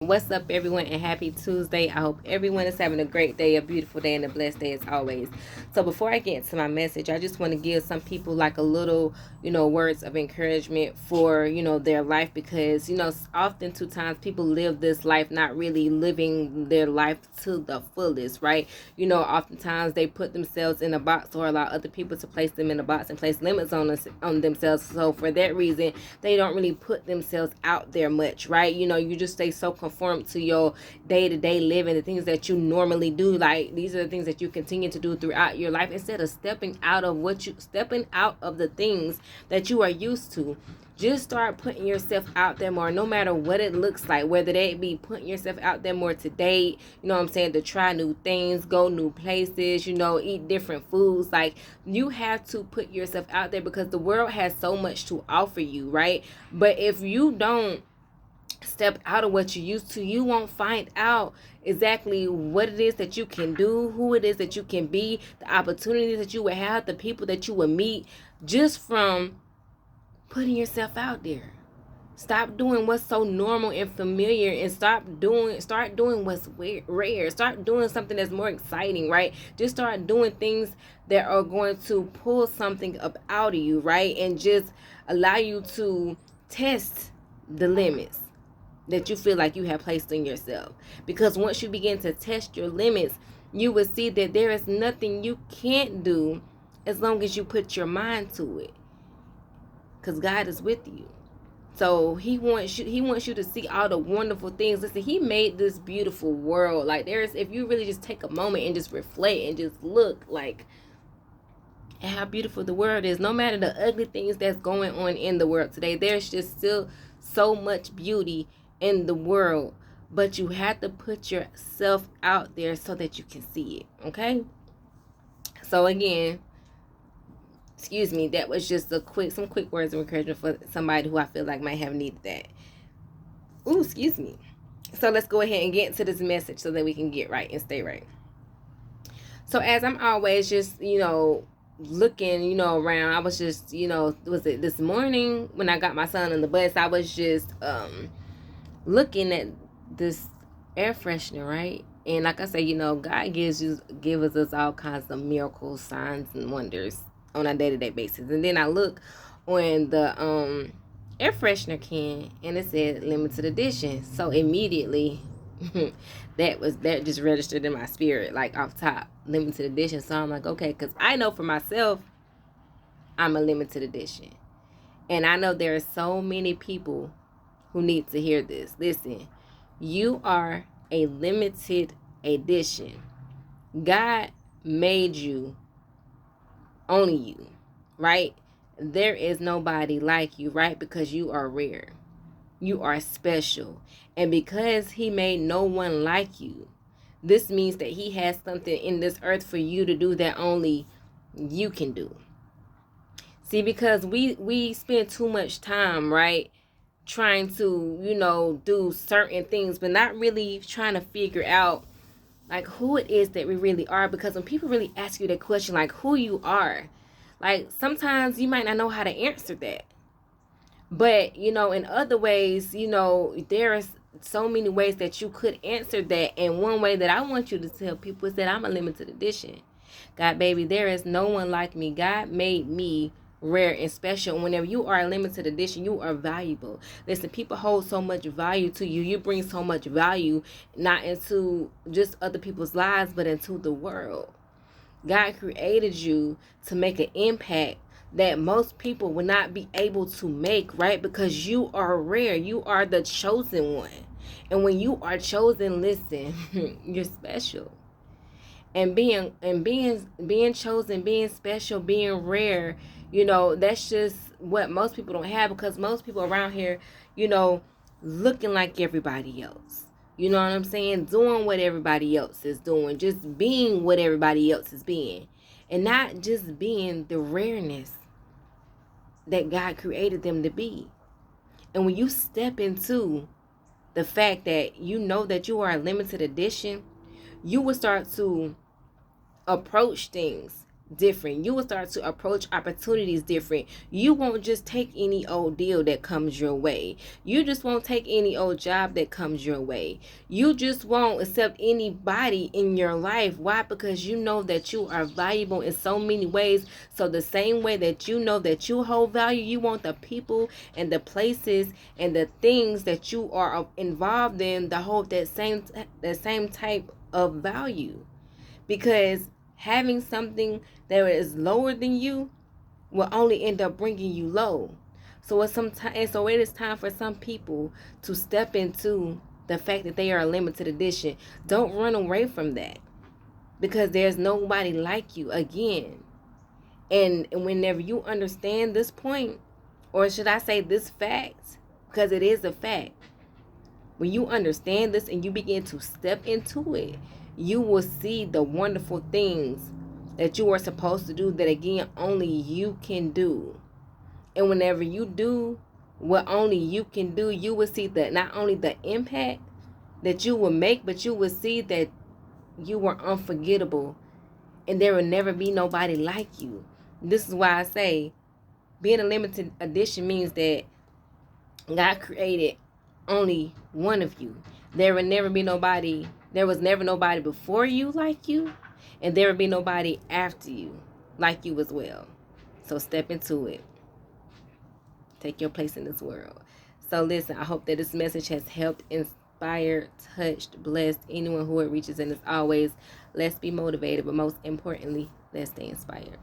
What's up, everyone, and happy Tuesday. I hope everyone is having a great day, a beautiful day, and a blessed day as always. So before I get into my message, I just want to give some people like a little, words of encouragement for, their life, because, often two times people live this life not really living their life to the fullest, right? Oftentimes they put themselves in a box or allow other people to place them in a box and place limits on themselves. So for that reason, they don't really put themselves out there much, right? You just stay so conform to your day-to-day living, the things that you normally do. Like, these are the things that you continue to do throughout your life, instead of stepping out of the things that you are used to. Just start putting yourself out there more, no matter what it looks like, whether that be putting yourself out there more to date, to try new things, go new places, eat different foods. Like, you have to put yourself out there, because the world has so much to offer you, right? But if you don't step out of what you used to, you won't find out exactly what it is that you can do, who it is that you can be, the opportunities that you would have, the people that you would meet, just from putting yourself out there. Stop doing what's so normal and familiar, and start doing what's rare. Start doing something that's more exciting, right? Just start doing things that are going to pull something up out of you, right? And just allow you to test the limits that you feel like you have placed in yourself. Because once you begin to test your limits, you will see that there is nothing you can't do as long as you put your mind to it. Because God is with you. So he wants you to see all the wonderful things. Listen, he made this beautiful world. Like, if you really just take a moment and just reflect and just look like at how beautiful the world is, no matter the ugly things that's going on in the world today, there's just still so much beauty in the world. But you have to put yourself out there so that you can see it. Okay? So again, excuse me, that was just some quick words of encouragement for somebody who I feel like might have needed that. Ooh, excuse me. So let's go ahead and get into this message so that we can get right and stay right. So as I'm always just, looking, around, I was just, was it this morning when I got my son on the bus, I was just looking at this air freshener, right? And like I say, God gives us all kinds of miracles, signs, and wonders on a day-to-day basis. And then I look on the air freshener can, and it said limited edition. So immediately that just registered in my spirit, like off top, limited edition. So I'm like, okay, because I know for myself, I'm a limited edition. And I know there are so many people who need to hear this. Listen, you are a limited edition. God made you, only you, right? There is nobody like you, right? Because you are rare. You are special. And because he made no one like you, this means that he has something in this earth for you to do that only you can do. See, because we spend too much time, right, trying to, do certain things, but not really trying to figure out like who it is that we really are. Because when people really ask you that question, like who you are, like sometimes you might not know how to answer that. But, in other ways, there is so many ways that you could answer that. And one way that I want you to tell people is that I'm a limited edition. God, baby, there is no one like me. God made me rare and special. Whenever you are a limited edition, you are valuable. Listen, people hold so much value to you. You bring so much value, not into just other people's lives, but into the world. God created you to make an impact that most people will not be able to make, right? Because you are rare. You are the chosen one. And when you are chosen, listen, you're special. And being chosen, being special, being rare, that's just what most people don't have, because most people around here, looking like everybody else. You know what I'm saying? Doing what everybody else is doing. Just being what everybody else is being. And not just being the rareness that God created them to be. And when you step into the fact that you know that you are a limited edition, you will start to approach things different. You will start to approach opportunities different. You won't just take any old deal that comes your way. You just won't take any old job that comes your way. You just won't accept anybody in your life. Why? Because you know that you are valuable in so many ways. So the same way that you know that you hold value, you want the people and the places and the things that you are involved in to hold that same type of value. Because having something that is lower than you will only end up bringing you low. So it is time for some people to step into the fact that they are a limited edition. Don't run away from that, because there's nobody like you again. And whenever you understand this point, or should I say this fact, because it is a fact, when you understand this and you begin to step into it, you will see the wonderful things that you are supposed to do, that again only you can do. And whenever you do what only you can do, you will see that not only the impact that you will make, but you will see that you were unforgettable and there will never be nobody like you. This is why I say being a limited edition means that God created only one of you. There was never nobody before you like you, and there will be nobody after you like you as well. So step into it. Take your place in this world. So listen, I hope that this message has helped, inspired, touched, blessed anyone who it reaches. And as always, let's be motivated, but most importantly, let's stay inspired.